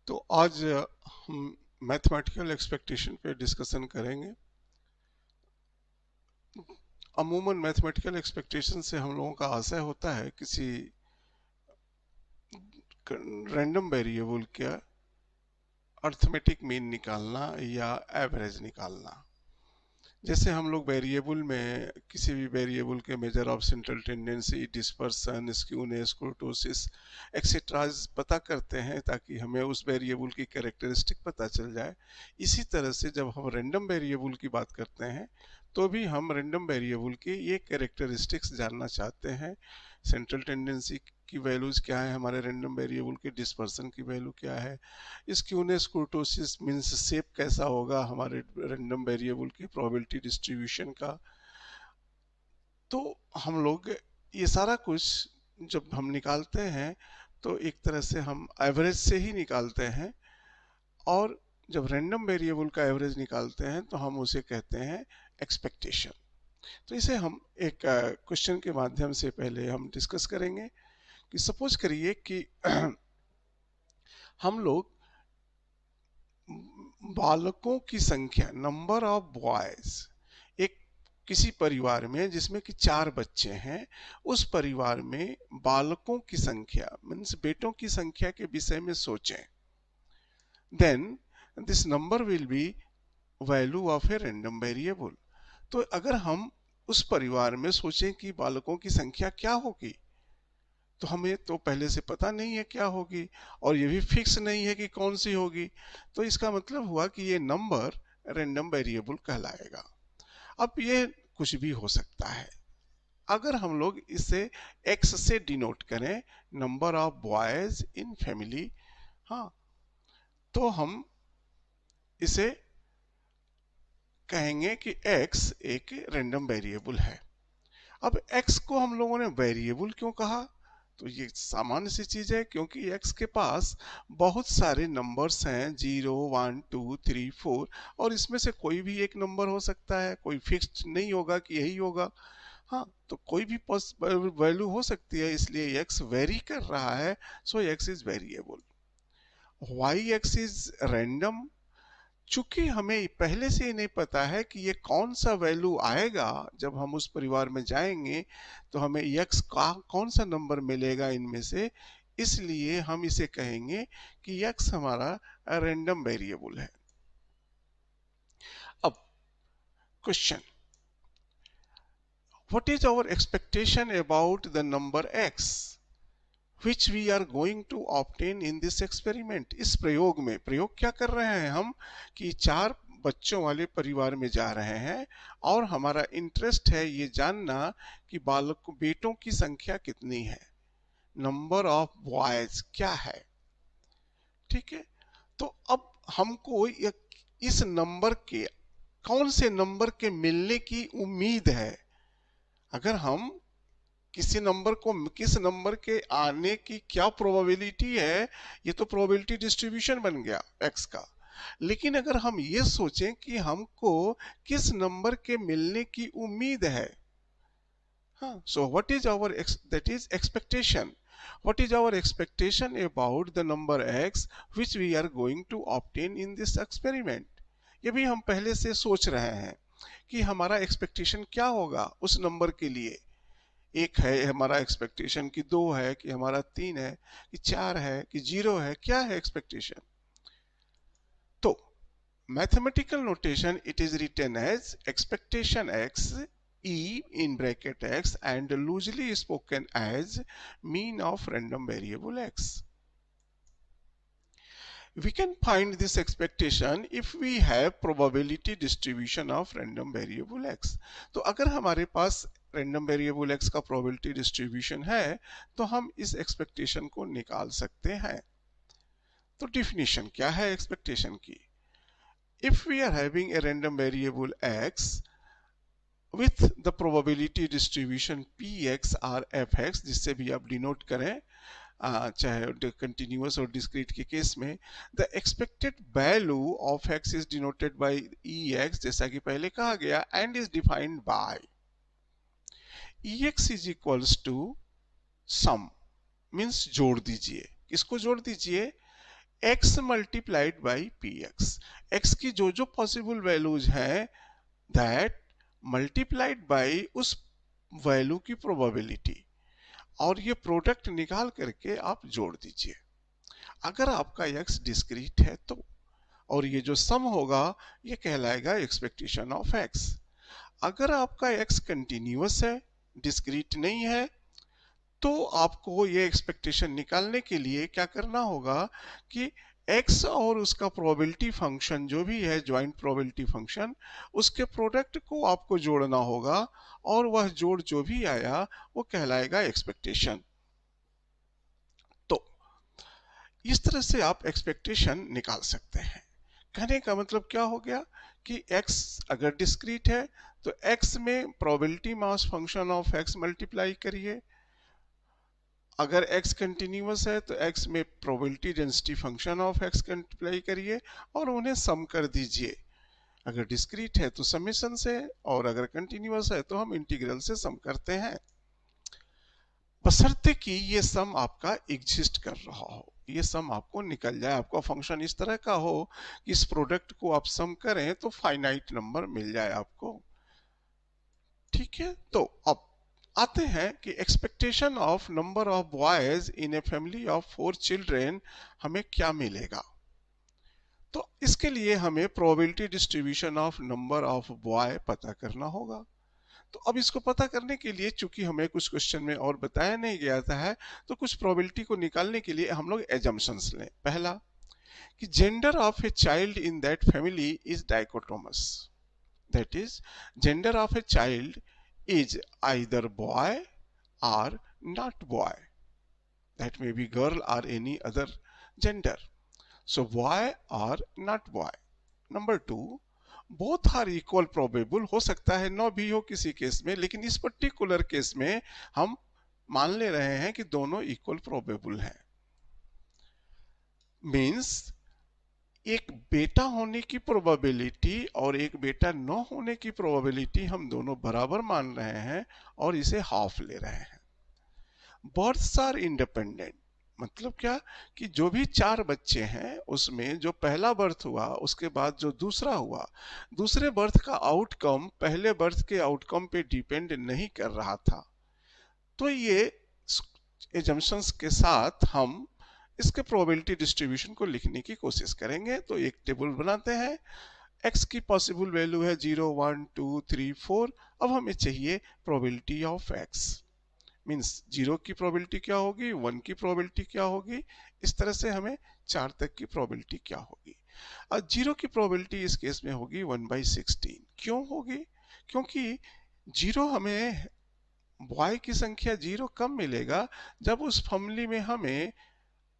तो आज हम मैथमेटिकल एक्सपेक्टेशन पे डिस्कशन करेंगे। अमूमन मैथमेटिकल एक्सपेक्टेशन से हम लोगों का आशय होता है किसी रैंडम वेरिएबल का अर्थमेटिक मीन निकालना या एवरेज निकालना। जैसे हम लोग वेरिएबल में किसी भी वेरिएबल के measure of central tendency, dispersion, skewness, कुर्टोसिस etcetera पता करते हैं ताकि हमें उस वेरिएबल की कैरेक्टरिस्टिक पता चल जाए। इसी तरह से जब हम रैंडम वेरिएबल की बात करते हैं तो भी हम रैंडम वेरिएबल की ये कैरेक्टरिस्टिक्स जानना चाहते हैं। सेंट्रल टेंडेंसी की वैल्यूज क्या है हमारे रैंडम वेरिएबल की, डिस्पर्सन की वैल्यू क्या है, स्क्यूनेस कुर्टोसिस मींस शेप कैसा होगा हमारे रैंडम वेरिएबल की प्रोबेबिलिटी डिस्ट्रीब्यूशन का। तो हम लोग ये सारा कुछ जब हम निकालते हैं तो एक तरह से हम एवरेज से ही निकालते हैं, और जब रैंडम वेरिएबल का एवरेज निकालते हैं तो हम उसे कहते हैं एक्सपेक्टेशन। तो इसे हम एक क्वेश्चन के माध्यम से पहले हम डिस्कस करेंगे कि सपोज करिए कि हम लोग बालकों की संख्या, नंबर ऑफ बॉयज, एक किसी परिवार में जिसमें कि 4 बच्चे हैं, उस परिवार में बालकों की संख्या मीन्स बेटों की संख्या के विषय में सोचें। Then this number will be value of a random variable. तो अगर हम उस परिवार में सोचें कि बालकों की संख्या क्या होगी, तो हमें तो पहले से पता नहीं है क्या होगी, और ये भी फिक्स नहीं है कि कौन सी होगी। तो इसका मतलब हुआ कि ये नंबर रैंडम वेरिएबल कहलाएगा। अब ये कुछ भी हो सकता है। अगर हम लोग इसे x से डिनोट करें, number of boys in family, हाँ, तो हम इसे कहेंगे कि x एक रैंडम वेरिएबल है। अब x को हम लोगों ने वेरिएबल क्यों कहा? तो ये सामान्य सी चीज है, क्योंकि x के पास बहुत सारे नंबर्स हैं, 0, 1, 2, 3, 4, और इसमें से कोई भी एक नंबर हो सकता है, कोई फिक्स्ड नहीं होगा कि यही होगा। हाँ, तो कोई भी वैल्यू हो सकती है, इसलिए x वेरी कर रहा है, so x is variable. Why x is random, चूंकि हमें पहले से ही नहीं पता है कि ये कौन सा वैल्यू आएगा जब हम उस परिवार में जाएंगे, तो हमें x का कौन सा नंबर मिलेगा इनमें से, इसलिए हम इसे कहेंगे कि x हमारा रैंडम वेरिएबल है। अब question, what is our expectation about the number x which we are going to obtain in this experiment? इस प्रयोग में, प्रयोग क्या कर रहे हैं हम कि 4 बच्चों वाले परिवार में जा रहे हैं, और हमारा इंटरेस्ट है ये जानना कि बालक बेटों की संख्या कितनी है, नंबर ऑफ बॉयज क्या है। ठीक है, तो अब हमको इस नंबर के, कौन से नंबर के मिलने की उम्मीद है। अगर हम किसी नंबर को, किस नंबर के आने की क्या प्रोबेबिलिटी है, ये तो प्रोबेबिलिटी डिस्ट्रीब्यूशन बन गया x का। लेकिन अगर हम ये सोचें कि हमको किस नंबर के मिलने की उम्मीद है, हाँ, so what is our that is expectation. What is our expectation about the number x which we are going to obtain in this experiment? ये भी हम पहले से सोच रहे हैं कि हमारा एक्सपेक्टेशन क्या होगा उस नंबर के लिए। एक है हमारा एक्सपेक्टेशन कि 2 है, कि हमारा 3 है, कि 4 है, कि 0 है, क्या है एक्सपेक्टेशन। तो mathematical notation, it is written as expectation x e in bracket x and loosely spoken as mean of random variable x. We can find this expectation if we have probability distribution of random variable x. तो अगर हमारे पास random variable x का probability distribution है, तो हम इस expectation को निकाल सकते हैं। तो definition क्या है expectation की? If we are having a random variable x with the probability distribution px or fx, जिससे भी आप डिनोट करें, चाहे कंटिन्यूअस और डिस्क्रीट के केस में, the expected value of x is denoted by ex, जैसा कि पहले कहा गया, and is defined by ex is equals to sum, means जोड़ दीजिए। किसको जोड़ दीजिए? x multiplied by p x की जो जो पॉसिबल वैल्यूज हैं दैट मल्टीप्लाइड बाई उस वैल्यू की प्रोबेबिलिटी, और ये प्रोडक्ट निकाल करके आप जोड़ दीजिए। अगर आपका x डिस्क्रीट है तो, और ये जो सम होगा ये कहलाएगा एक्सपेक्टेशन ऑफ x। अगर आपका x कंटिन्यूअस है, डिस्क्रीट नहीं है, तो आपको ये एक्सपेक्टेशन निकालने के लिए क्या करना होगा कि x और उसका प्रोबेबिलिटी फंक्शन जो भी है, ज्वाइंट प्रोबेबिलिटी फंक्शन, उसके प्रोडक्ट को आपको जोड़ना होगा, और वह जोड़ जो भी आया वो कहलाएगा एक्सपेक्टेशन। तो इस तरह से आप एक्सपेक्टेशन निकाल सकते हैं। कहने का मतलब क्या हो गया कि x अगर डिस्क्रीट है तो x में probability mass function of x multiply करिए, अगर x कंटिन्यूअस है तो x में probability density function of x multiply करिए और उन्हें सम कर दीजिए। अगर डिस्क्रीट है तो समेशन से, और अगर कंटिन्यूअस है तो हम इंटीग्रल से सम करते हैं, बशर्ते कि ये सम आपका एग्जिस्ट कर रहा हो, ये सम आपको निकल जाए, आपका फंक्शन इस तरह का हो कि इस प्रोडक्ट को आप सम करें तो फाइनाइट नंबर मिल जाए आपको। ठीक है, तो अब आते हैं कि expectation of number of boys in a family of 4 children हमें क्या मिलेगा। तो इसके लिए हमें probability distribution of number of boy पता करना होगा। तो अब इसको पता करने के लिए, चूंकि हमें कुछ क्वेश्चन में और बताया नहीं गया था, तो कुछ प्रोबेबिलिटी को निकालने के लिए हम लोग एजम्पशंस लें। पहला कि gender of a child in that family is dichotomous, that is gender of a child is either boy or not boy, that may be girl or any other gender, so boy or not boy. Number 2, both are equal probable, हो सकता है no भी हो किसी case में, लेकिन इस particular case में हम मान ले रहे हैं कि दोनों इक्वल प्रोबेबल हैं। मीन्स एक बेटा होने की प्रोबेबिलिटी और एक बेटा न होने की प्रोबेबिलिटी हम दोनों बराबर मान रहे हैं और इसे हाफ ले रहे हैं। बर्थ्स आर इंडिपेंडेंट, मतलब क्या कि जो भी 4 बच्चे हैं उसमें जो पहला बर्थ हुआ उसके बाद जो दूसरा हुआ, दूसरे बर्थ का आउटकम पहले बर्थ के आउटकम पे डिपेंड नहीं कर रहा था। तो ये एजम्पशंस के साथ हम इसके प्रोबेबिलिटी डिस्ट्रीब्यूशन को लिखने की कोशिश करेंगे। तो एक टेबल बनाते हैं, x की पॉसिबल वैल्यू है 0, 1, 2, 3, 4। अब हमें चाहिए प्रोबेबिलिटी ऑफ x, मींस 0 की प्रोबेबिलिटी क्या होगी, 1 की प्रोबेबिलिटी क्या होगी, इस तरह से हमें 4 तक की प्रोबेबिलिटी क्या होगी। और 0 की प्रोबेबिलिटी इस केस में होगी 1/16। क्यों होगी? क्योंकि 0 हमें बॉय की संख्या 0 कब मिलेगा, जब उस फैमिली में हमें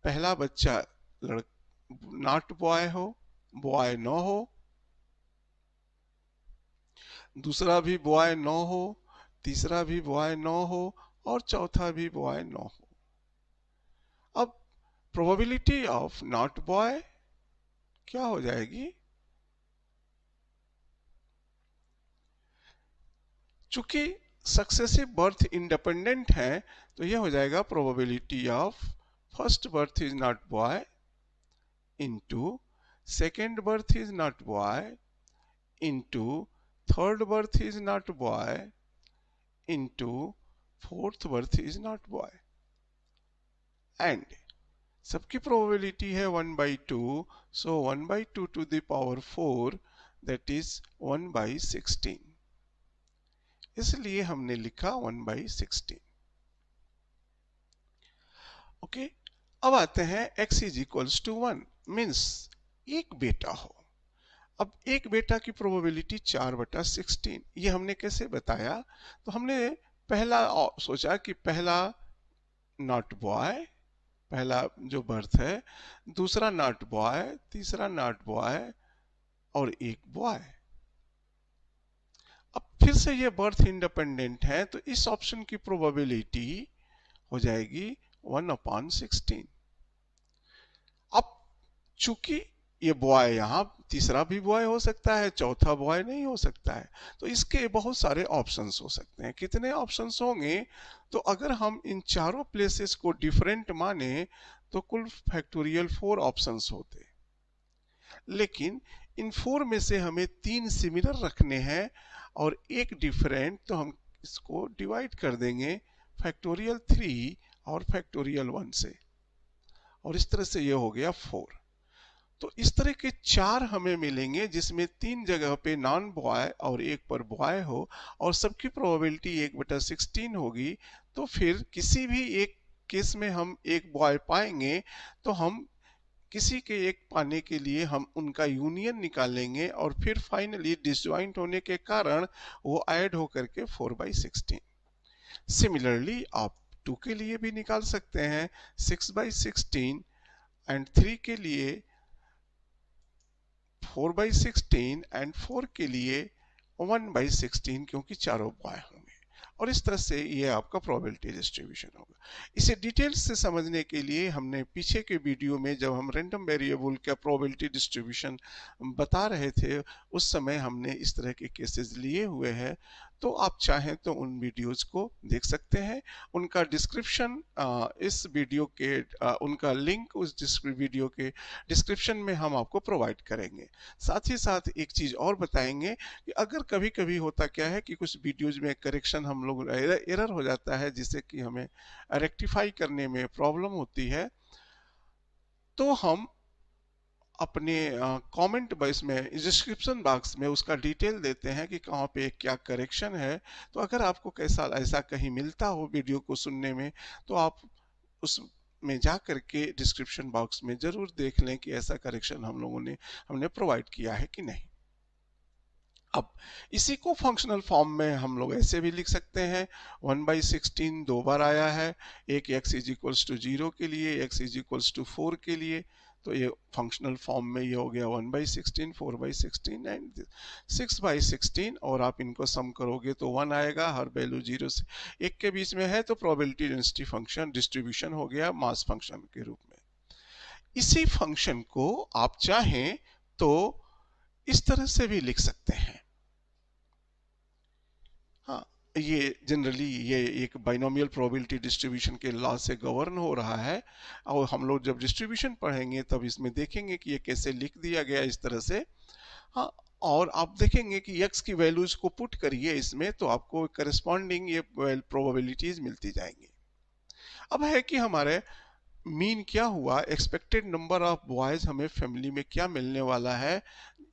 पहला बच्चा नॉट बॉय हो, बॉय न हो, दूसरा भी बॉय न हो, तीसरा भी बॉय न हो, और चौथा भी बॉय न हो। अब प्रोबेबिलिटी ऑफ नॉट बॉय क्या हो जाएगी, चूंकि सक्सेसिव बर्थ इंडिपेंडेंट है तो यह हो जाएगा probability of first birth is not boy into second birth is not boy into third birth is not boy into fourth birth is not boy, and सबकी प्रोबेबिलिटी है 1/2, so 1/2 to the power 4, that is 1/16, इसलिए हमने लिखा 1/16। Okay, अब आते हैं x is equals to 1, means एक बेटा हो। अब एक बेटा की प्रोबेबिलिटी 4/16, ये हमने कैसे बताया, तो हमने पहला सोचा कि पहला नॉट बॉय, पहला जो बर्थ है, दूसरा नॉट बॉय, तीसरा नॉट बॉय, और एक बॉय। अब फिर से ये बर्थ इंडिपेंडेंट है तो इस ऑप्शन की प्रोबेबिलिटी हो जाएगी 1/16। अब चूंकि ये बॉय, यहां तीसरा भी बॉय हो सकता है, चौथा बॉय नहीं हो सकता है, तो इसके बहुत सारे ऑप्शंस हो सकते हैं। कितने ऑप्शंस होंगे, तो अगर हम इन चारों प्लेसेस को डिफरेंट माने तो कुल फैक्टोरियल 4 ऑप्शंस होते, लेकिन इन 4 में से हमें 3 सिमिलर रखने हैं और एक डिफरेंट, तो हम इसको डिवाइड कर देंगे फैक्टोरियल 3 और फैक्टोरियल 1 से, और इस तरह से ये हो गया 4। तो इस तरह के 4 हमें मिलेंगे जिसमें 3 जगह पे नॉन बॉय और एक पर बॉय हो, और सबकी प्रोबेबिलिटी 1/16 होगी। तो फिर किसी भी एक केस में हम एक बॉय पाएंगे, तो हम किसी के एक पाने के लिए हम उनका यूनियन निकालेंगे, और फिर फाइनली डिसजॉइंट होने के कारण वो ऐड होकर के 4/16। सिमिलरली आप 2 के लिए भी निकाल सकते हैं 6/16, एंड 3 के लिए 4/16, एंड 4 के लिए 1/16, क्योंकि चारों बॉय होंगे। और इस तरह से ये आपका प्रोबेबिलिटी डिस्ट्रीब्यूशन होगा। इसे डिटेल्स से समझने के लिए हमने पीछे के वीडियो में जब हम रैंडम वेरिएबल का प्रोबेबिलिटी डिस्ट्रीब्यूशन बता रहे थे, उस समय हमने इस तरह के केसेस लिए हुए हैं। तो आप चाहें तो उन वीडियोस को देख सकते हैं। उनका डिस्क्रिप्शन इस वीडियो के उनका लिंक उस वीडियो के डिस्क्रिप्शन में हम आपको प्रोवाइड करेंगे। साथ ही साथ एक चीज और बताएंगे कि अगर कभी कभी होता क्या है कि कुछ वीडियोज में करेक्शन हम लोग एरर हो जाता है, जिससे कि हमें रेक्टिफाई करने में प्रॉब्लम होती है, तो हम अपने कमेंट बॉक्स में, डिस्क्रिप्शन बॉक्स में उसका डिटेल देते हैं कि कहाँ पे क्या करेक्शन है। तो अगर आपको कैसा ऐसा कहीं मिलता हो वीडियो को सुनने में, तो आप उस में जा करके डिस्क्रिप्शन बॉक्स में जरूर देख लें कि ऐसा करेक्शन हमने प्रोवाइड किया है कि नहीं। अब इसी को फंक्शनल फॉर्म में हम लोग ऐसे भी लिख सकते हैं। 1/16 दो बार आया है, एक x इज इक्वल्स टू 0 के लिए, x इज इक्वल्स टू 4 के लिए। तो ये फंक्शनल फॉर्म में ये हो गया 1/16, 4/16 एंड 6/16, और आप इनको सम करोगे तो 1 आएगा। हर वैल्यू 0 से 1 के बीच में है, तो प्रोबेबिलिटी डेंसिटी फंक्शन डिस्ट्रीब्यूशन हो गया मास फंक्शन के रूप में। इसी फंक्शन को आप चाहें तो इस तरह से भी लिख सकते हैं। हाँ, ये जनरली ये एक बाइनोमियल प्रोबेबिलिटी डिस्ट्रीब्यूशन के लॉ से गवर्न हो रहा है, और हम लोग जब डिस्ट्रीब्यूशन पढ़ेंगे तब इसमें देखेंगे कि ये कैसे लिख दिया गया इस तरह से। हाँ, और आप देखेंगे कि x की वैल्यूज को पुट करिए इसमें, तो आपको करस्पॉन्डिंग ये प्रोबेबिलिटीज मिलती जाएंगी। अब है कि हमारे मीन क्या हुआ, एक्सपेक्टेड नंबर ऑफ बॉयज हमें फैमिली में क्या मिलने वाला है,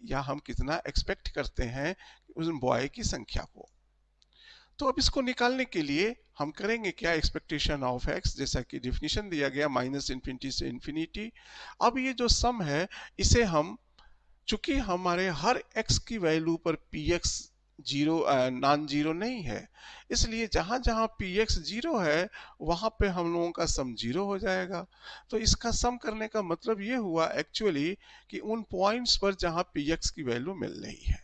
या हम कितना एक्सपेक्ट करते हैं उस बॉय की संख्या को। तो अब इसको निकालने के लिए हम करेंगे क्या, एक्सपेक्टेशन ऑफ x, जैसा कि डिफिनीशन दिया गया -इन्फिनिटी से इन्फिनिटी। अब ये जो सम है, इसे हम, चूंकि हमारे हर x की वैल्यू पर px नॉन जीरो नहीं है, इसलिए जहां जहां px 0 है वहां पे हम लोगों का सम 0 हो जाएगा। तो इसका सम करने का मतलब ये हुआ एक्चुअली कि उन पॉइंट्स पर जहां px की वैल्यू मिल रही है।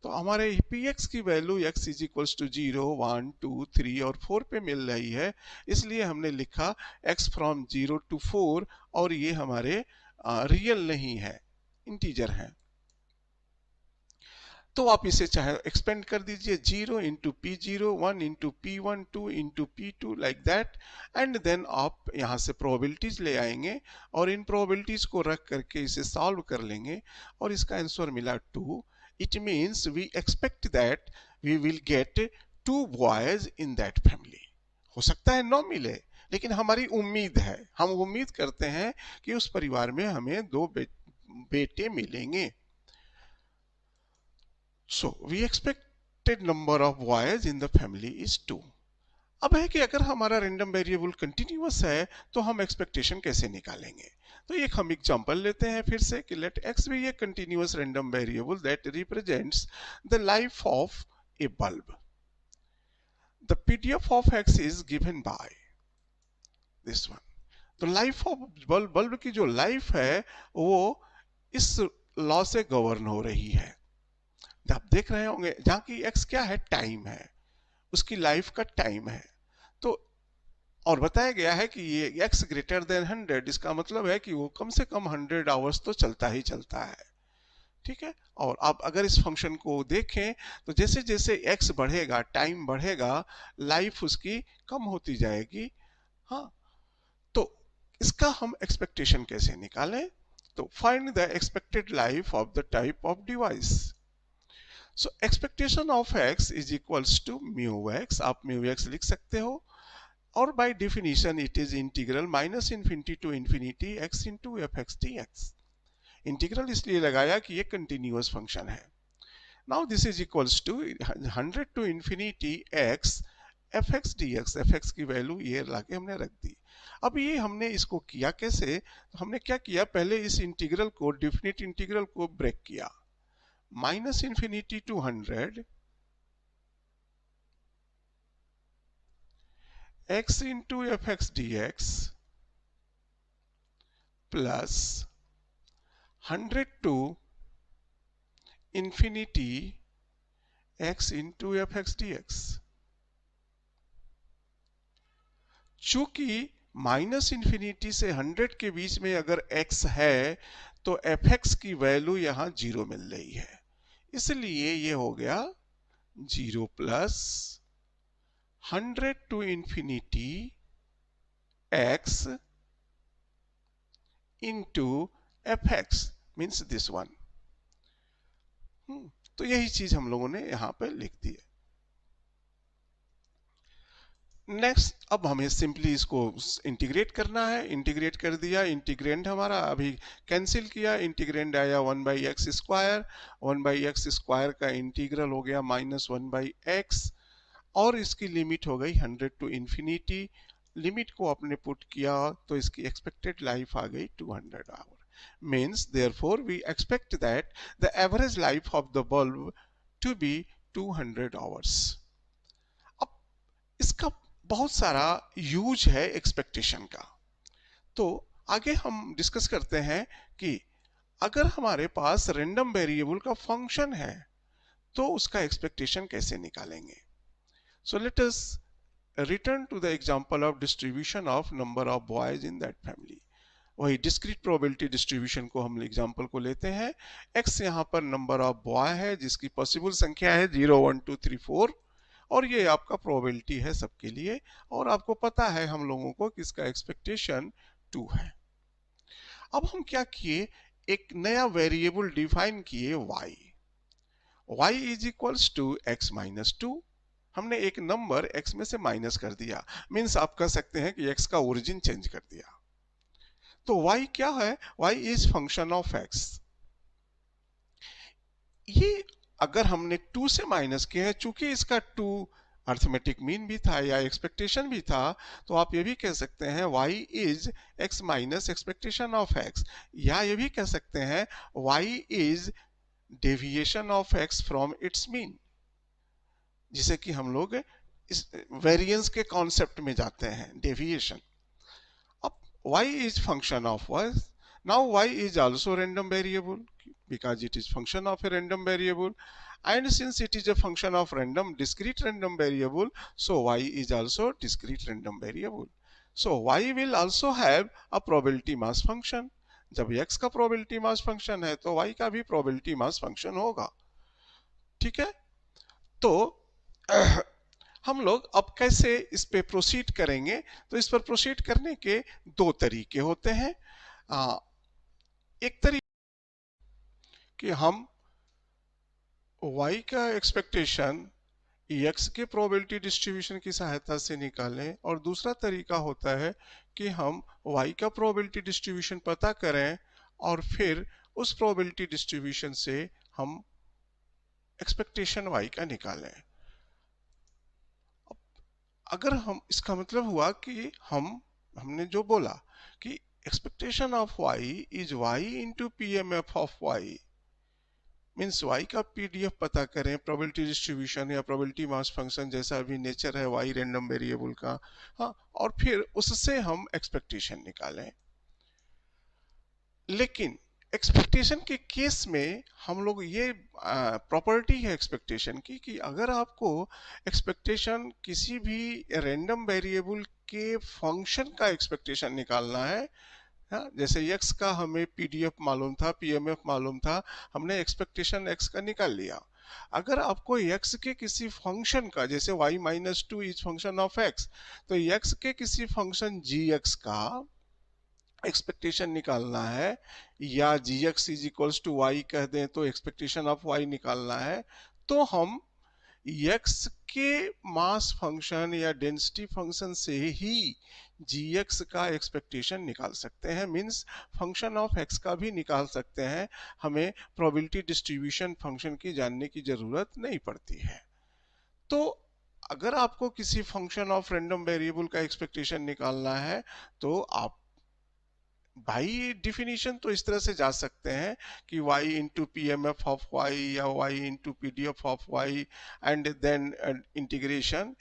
तो हमारे px की value x is equals to 0, 1, 2, 3 और 4 पे मिल रही है, इसलिए हमने लिखा x फ्रॉम 0 to 4, और ये हमारे रियल नहीं है, इंटीजर है। तो आप इसे चाहे एक्सपेंड कर दीजिए, 0 into P0, 1 into P1, 2 into P2, like that, and then आप यहाँ से प्रोबेबिलिटीज ले आएंगे, और इन प्रोबेबिलिटीज को रख करके इसे सॉल्व कर लेंगे, और इसका आंसर मिला 2। It means we expect that we will get 2 boys in that family. हो सकता है 9 मिले, लेकिन हमारी उम्मीद है, हम उम्मीद करते हैं कि उस परिवार में हमें 2 बेटे मिलेंगे। So we expected number of boys in the family is 2. अब है कि अगर हमारा रैंडम वेरिएबल कंटिन्यूअस है, तो हम एक्सपेक्टेशन कैसे निकालेंगे। तो एक हम एग्जांपल लेते हैं फिर से कि late x be a continuous random variable that represents the life of a bulb. The PDF of x is given by this one. तो लाइफ ऑफ बल्ब की जो लाइफ है वो इस लॉ से गवर्न हो रही है। आप देख रहे होंगे जहां की x क्या है, टाइम है, उसकी लाइफ का टाइम है। तो और बताया गया है कि ये x ग्रेटर देन 100, इसका मतलब है कि वो कम से कम 100 आवर्स तो चलता ही चलता है। ठीक है, और आप अगर इस फंक्शन को देखें तो जैसे जैसे x बढ़ेगा, टाइम बढ़ेगा, लाइफ उसकी कम होती जाएगी। हाँ, तो इसका हम एक्सपेक्टेशन कैसे निकालें? तो find the expected life of the type of device. So expectation of x is equals to mu x. आप म्यू x लिख सकते हो, और by definition it is integral minus infinity to infinity x into f x d x. Integral इसलिए लगाया कि ये continuous function है. Now this is equals to 100 to infinity x f x d x. F x की value ये लाके हमने रख दी. अब ये हमने इसको किया कैसे? तो हमने क्या किया, पहले इस इंटीग्रल को, डिफिनिट इंटीग्रल को ब्रेक किया. Minus infinity to 100 x into f x d x plus 100 to infinity x into f x d x. चूंकि माइनस इन्फिनिटी से 100 के बीच में अगर x है तो एफ एक्स की वैल्यू यहां 0 मिल रही है, इसलिए ये हो गया 0 plus 100 to infinity x into f x means this one. तो यही चीज हम लोगों ने यहां पे लिख दी है. नेक्स्ट, अब हमें सिंपली इसको इंटीग्रेट करना है. इंटीग्रेट कर दिया, इंटीग्रेंड हमारा अभी कैंसिल किया, इंटीग्रेंड आया 1/x स्क्वायर. 1/x स्क्वायर का इंटीग्रल हो गया -1/x, और इसकी लिमिट हो गई 100 टू इंफिनिटी. लिमिट को आपने पुट किया तो इसकी एक्सपेक्टेड लाइफ आ गई 200 hour. Means therefore we expect that the average life of the bulb to be 200 hours. अब इसका बहुत सारा यूज है एक्सपेक्टेशन का. तो आगे हम डिस्कस करते हैं कि अगर हमारे पास रैंडम वेरिएबल का फंक्शन है तो उसका एक्सपेक्टेशन कैसे निकालेंगे. So let us return to the example of distribution of number of boys in that family. वही डिस्क्रीट प्रोबेबिलिटी डिस्ट्रीब्यूशन को हम एग्जांपल को लेते हैं. x यहां पर नंबर ऑफ बॉय है जिसकी पॉसिबल संख्या है 0 1 2 3 4, और ये आपका प्रोबेबिलिटी है सबके लिए, और आपको पता है हम लोगों को कि इसका एक्सपेक्टेशन 2 है. अब हम क्या किए, एक नया वेरिएबल डिफाइन किए y. y is equals to x minus 2. हमने एक नंबर x में से माइनस कर दिया, मीन्स आप कह सकते हैं कि x का ओरिजिन चेंज कर दिया. तो y क्या है, y is function of x. ये अगर हमने 2 से माइनस किया है, चूंकि इसका 2 अर्थमेटिक मीन भी था या एक्सपेक्टेशन भी था, तो आप ये भी कह सकते हैं y is x minus expectation of x, या ये भी कह सकते हैं y is deviation of x from its mean, जिसे कि हम लोग इस वेरिएंस के कॉन्सेप्ट में जाते हैं, डेविएशन. अब y is function of y. Now y is also random variable because it is function of a random variable, and since it is a function of discrete random variable, so y is also discrete random variable. So y will also have a probability mass function. जब x का probability mass function है तो y का भी probability mass function होगा. ठीक है, तो हम लोग अब कैसे इस पे प्रोसीड करेंगे. तो इस पर प्रोसीड करने के दो तरीके होते हैं. एक तरीका कि हम y का एक्सपेक्टेशन x के प्रोबेबिलिटी डिस्ट्रीब्यूशन की सहायता से निकालें, और दूसरा तरीका होता है कि हम y का प्रोबेबिलिटी डिस्ट्रीब्यूशन पता करें और फिर उस प्रोबेबिलिटी डिस्ट्रीब्यूशन से हम एक्सपेक्टेशन y का निकालें. अगर हम, इसका मतलब हुआ कि हमने जो बोला कि expectation of y is y into pmf of y, means y का pdf पता करें, प्रोबेबिलिटी डिस्ट्रीब्यूशन या प्रोबेबिलिटी मास फंक्शन जैसा भी नेचर है y रैंडम वेरिएबल का, हाँ, और फिर उससे हम एक्सपेक्टेशन निकालें. लेकिन एक्सपेक्टेशन के केस में हम लोग ये प्रॉपर्टी है एक्सपेक्टेशन की कि अगर आपको एक्सपेक्टेशन किसी भी रैंडम वेरिएबल के फंक्शन का एक्सपेक्टेशन निकालना है, जैसे x का हमें pdf मालूम था, pmf मालूम था, हमने एक्सपेक्टेशन x का निकाल लिया. अगर आपको x के किसी फंक्शन का, जैसे y minus 2 is function of x, तो x के किसी फंक्शन gx का एक्सपेक्टेशन निकालना है या gx is equals to y कह दें तो एक्सपेक्टेशन ऑफ वाई निकालना है, तो हम x के मास फंक्शन या डेंसिटी फंक्शन से ही gx का एक्सपेक्टेशन निकाल सकते हैं, मींस फंक्शन ऑफ x का भी निकाल सकते हैं, हमें प्रोबेबिलिटी डिस्ट्रीब्यूशन फंक्शन की जानने की जरूरत नहीं पड़ती है। तो अगर आपको किसी फंक्शन ऑफ रैंडम वेरिएबल का एक्सपेक्टेशन निकालना है तो आप भाई डिफिनीशन तो इस तरह से जा सकते हैं कि y into p m f of y या y into p d f of y and then integration,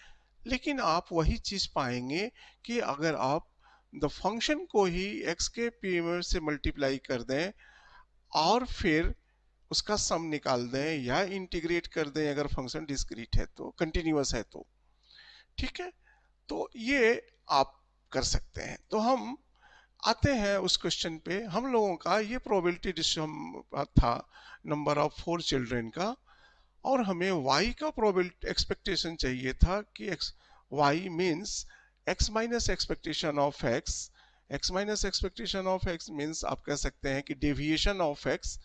लेकिन आप वही चीज पाएंगे कि अगर आप द फंक्शन को ही x के पी एम एफ से मल्टीप्लाई कर दें और फिर उसका सम निकाल दें या इंटीग्रेट कर दें अगर फंक्शन डिस्क्रीट है तो, कंटिन्यूअस है तो, ठीक है, तो ये आप कर सकते हैं। तो हम आते हैं उस क्वेश्चन पे, हम लोगों का ये प्रोबेबिलिटी था नंबर ऑफ 4 चिल्ड्रन का, और हमें y का प्रोबेबिलिटी एक्सपेक्टेशन चाहिए था कि y means x minus expectation of x minus expectation of x means आप कह सकते हैं कि deviation of x,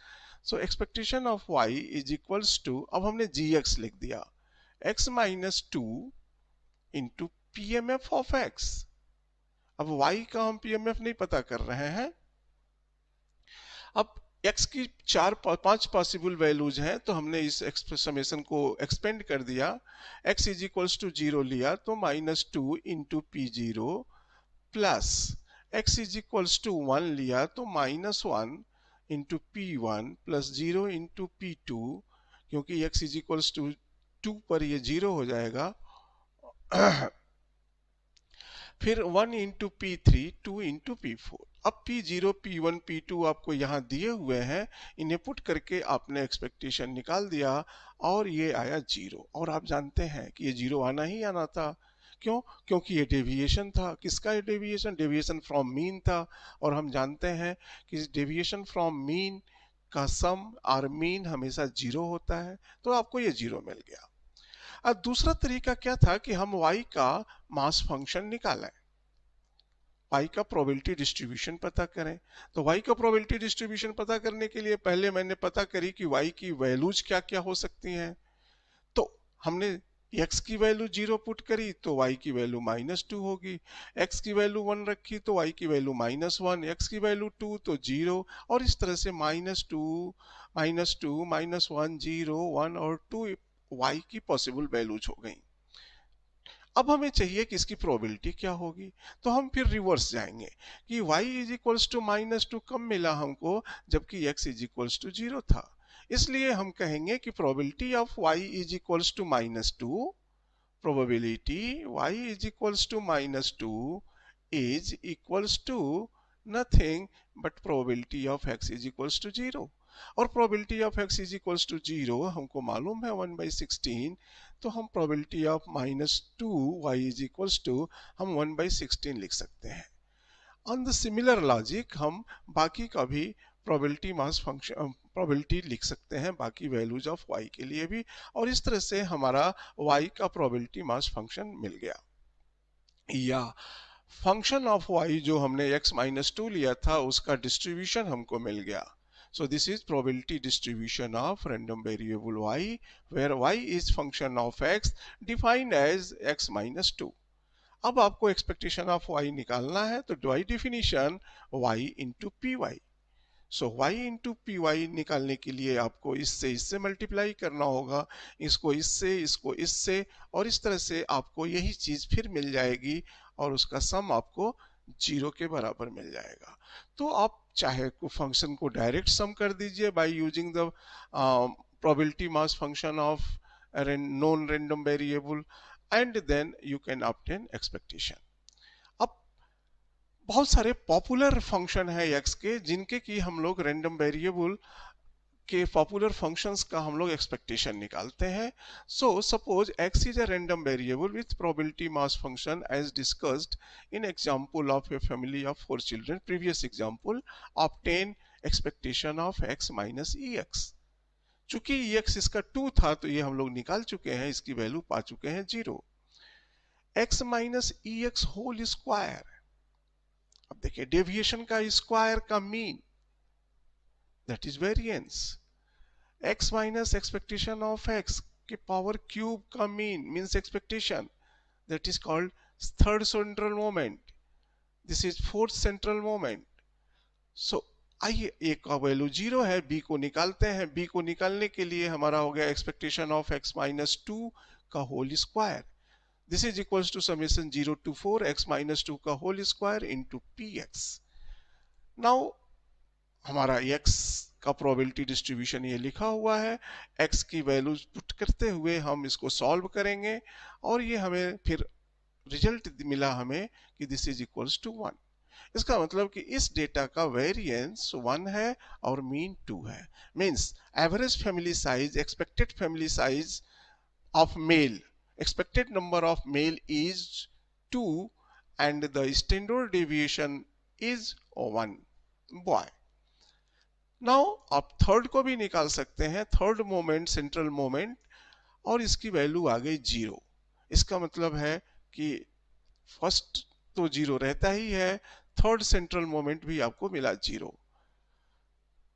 so expectation of y is equals to, अब हमने gx लिख दिया, x minus 2 into p m f of x। अब y का हम पीएमएफ नहीं पता कर रहे हैं, अब x की 5 पॉसिबल वैल्यूज हैं, तो हमने इस समेशन को एक्सपेंड कर दिया, x इज इक्वल्स टू 0 लिया तो -2 into p zero plus x is equals to 1 लिया तो -1 into p one plus 0 into p two, क्योंकि x इज इक्वल्स टू 2 पर ये 0 हो जाएगा फिर 1 into p three 2 into p four. अब P0, P1, P2 आपको यहाँ दिए हुए हैं, इन्हें पुट करके आपने एक्सपेक्टेशन निकाल दिया और ये आया 0, और आप जानते हैं कि ये 0 आना ही आना था। क्यों? क्योंकि ये डेविएशन था। किसका ये डेविएशन? डेविएशन फ्रॉम मीन था, और हम जानते हैं कि डेविएशन फ्रॉम मीन का सम और मीन हमेशा 0 होता है, तो आपको ये 0 मिल गया। अब दूसरा तरीका क्या था कि हम y का मास फंक्शन निकालें, y का प्रोबेबिलिटी डिस्ट्रीब्यूशन पता करें। तो y का प्रोबेबिलिटी डिस्ट्रीब्यूशन पता करने के लिए पहले मैंने पता करी कि y की वैल्यूज क्या क्या हो सकती हैं। तो हमने x की वैल्यू 0 पुट करी तो y की वैल्यू -2 होगी, x की वैल्यू 1 रखी तो y की वैल्यू -1, x की वैल्यू 2 तो 0, और इस तरह से -2, -2, -1, 0, 1 और 2 y की पॉसिबल वैल्यूज हो गई। अब हमें चाहिए कि इसकी प्रोबेबिलिटी क्या होगी, तो हम फिर रिवर्स जाएंगे कि y इज इक्वल्स टू -2 कब मिला हमको, जबकि x इज इक्वल्स टू 0 था। इसलिए हम कहेंगे कि probability of y is equals to -2, probability y is equals to -2 is equals to nothing but probability of x is equals to 0, और probability of x is equals to 0 हमको मालूम है 1/16, तो हम probability of -2 y is equals to हम 1/16 लिख सकते हैं। ऑन द सिमिलर लॉजिक हम बाकी का भी प्रोबेबिलिटी मास फंक्शन प्रोबेबिलिटी लिख सकते हैं बाकी वैल्यूज ऑफ y के लिए भी, और इस तरह से हमारा y का प्रोबेबिलिटी मास फंक्शन मिल गया। या फंक्शन ऑफ y जो हमने x-2 लिया था उसका डिस्ट्रीब्यूशन हमको मिल गया। So this is probability distribution of random variable y, where y is function of x defined as x minus 2. अब आपको expectation of y निकालना है, तो by definition y into py. So y into py निकालने के लिए आपको इससे मल्टीप्लाई करना होगा, इसको इससे, और इस तरह से आपको यही चीज फिर मिल जाएगी, और उसका सम आपको 0 के बराबर मिल जाएगा। तो आप चाहे फंक्शन को डायरेक्ट सम कर दीजिए by using the probability mass function of non random variable, and then you can obtain expectation. अब बहुत सारे पॉपुलर फंक्शन है x के जिनके की हम लोग रैंडम वेरिएबल के पॉपुलर फंक्शंस का हम लोग एक्सपेक्टेशन निकालते हैं। So suppose x is a random variable with probability mass function as discussed in example of a family of 4 children, previous example, obtain expectation of x minus ex। चूंकि ex इसका 2 था तो ये हम लोग निकाल चुके हैं, इसकी वैल्यू पा चुके हैं 0। x minus ex whole square, अब देखिए डेविएशन का स्क्वायर का mean, that is variance. x minus expectation of x के पावर क्यूब का mean means expectation, that is called third central moment, this is fourth central moment. So आइए ए का value 0 है, b को निकालते हैं। b को निकालने के लिए हमारा हो गया एक्सपेक्टेशन ऑफ x माइनस 2 का whole square, this is equals to summation 0 to 4 x minus 2 का whole square into px। Now हमारा x का प्रोबेबिलिटी डिस्ट्रीब्यूशन ये लिखा हुआ है, x की वैल्यू पुट करते हुए हम इसको सॉल्व करेंगे और ये हमें फिर रिजल्ट मिला हमें कि दिस इज इक्वल्स टू 1। इसका मतलब कि इस डेटा का वेरिएंस 1 है और मीन 2 है। Means average family size, expected family size of male, expected number of male is 2 and the standard deviation is 1 boy। Now आप थर्ड को भी निकाल सकते हैं, थर्ड मोमेंट सेंट्रल मोमेंट, और इसकी वैल्यू आ गई 0। इसका मतलब है कि फर्स्ट तो 0 रहता ही है, थर्ड सेंट्रल मोमेंट भी आपको मिला 0।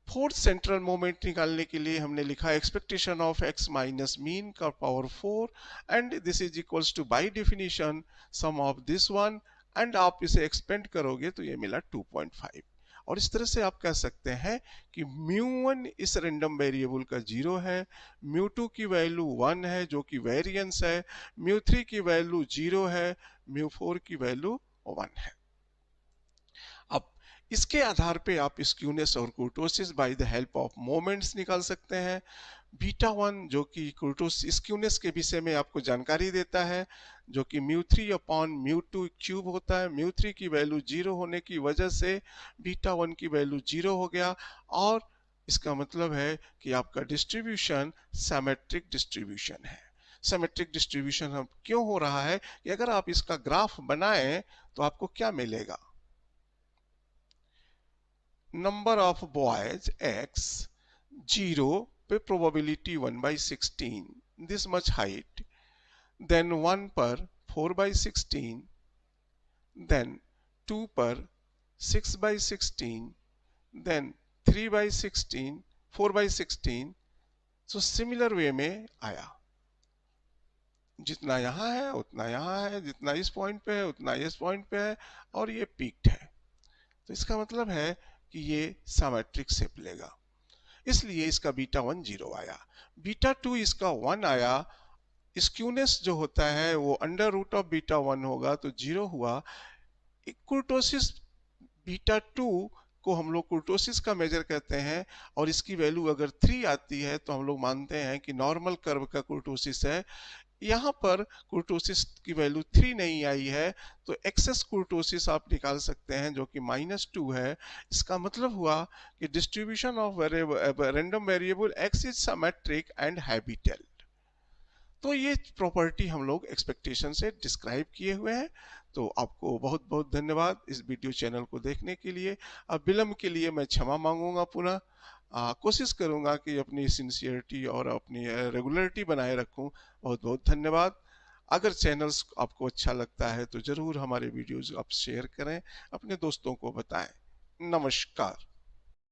फोर्थ सेंट्रल मोमेंट निकालने के लिए हमने लिखा expectation of x minus mean का power 4 and this is equals to by definition sum of this one, and आप इसे एक्सपेंड करोगे तो ये मिला 2.5। और इस तरह से आप कह सकते हैं कि μ1 इस रेंडम वेरिएबल का 0 है, μ2 की वैल्यू 1 है जो कि वेरिएंस है, μ3 की वैल्यू 0 है, μ4 की वैल्यू 1 है। अब इसके आधार पे आप स्क्यूनेस और कुर्टोसिस by the help of moments निकाल सकते हैं। बीटा 1 जो कि स्क्यूनेस के विषय में आपको जानकारी देता है, जो कि μ3 अपॉन μ2 क्यूब होता है। μ3 की वैल्यू 0 होने की वजह से बीटा 1 की वैल्यू 0 हो गया, और इसका मतलब है कि आपका डिस्ट्रीब्यूशन सिमेट्रिक डिस्ट्रीब्यूशन है। सिमेट्रिक डिस्ट्रीब्यूशन हम क्यों हो रहा है कि अगर आप इसका ग्राफ बनाएं तो आपको क्या मिलेगा, नंबर ऑफ बॉयज x 0 पे probability 1/16, this much height, then 1 पर 4/16, देन 2 पर 6/16, देन 3/16, 4/16। सो सिमिलर वे में आया, जितना यहां है उतना यहां है, जितना इस पॉइंट पे है उतना इस पॉइंट पे है, और ये पीक्ड है। तो इसका मतलब है कि ये सिमेट्रिक शेप लेगा, इसलिए इसका बीटा 1 0 आया। बीटा 2 इसका 1 आया, स्क्यूनेस जो होता है वो अंडर रूट ऑफ बीटा 1 होगा तो 0 हुआ। कुर्टोसिस बीटा 2 को हम लोग कुर्टोसिस का मेजर कहते हैं, और इसकी वैल्यू अगर 3 आती है तो हम लोग मानते हैं कि नॉर्मल कर्व का कुर्टोसिस है। यहाँ पर कुर्टोसिस की वैल्यू 3 नहीं आई है, तो एक्सेस कुर्टोसिस आप निकाल सकते हैं जो कि -2 है। इसका मतलब हुआ कि distribution of random variable x is symmetric and habitat. तो ये प्रॉपर्टी हम लोग एक्सपेक्टेशन से डिस्क्राइब किए हुए हैं। तो आपको बहुत बहुत धन्यवाद इस वीडियो चैनल को देखने के लिए। अब विलंब के लिए मैं क्षमा मांगूंगा पुनः। कोशिश करूंगा कि अपनी सिंसियरिटी और अपनी रेगुलरिटी बनाए रखूं। बहुत बहुत धन्यवाद। अगर चैनल्स आपको अच्छा लगता है तो जरूर हमारे वीडियोज आप शेयर करें, अपने दोस्तों को बताएं। नमस्कार।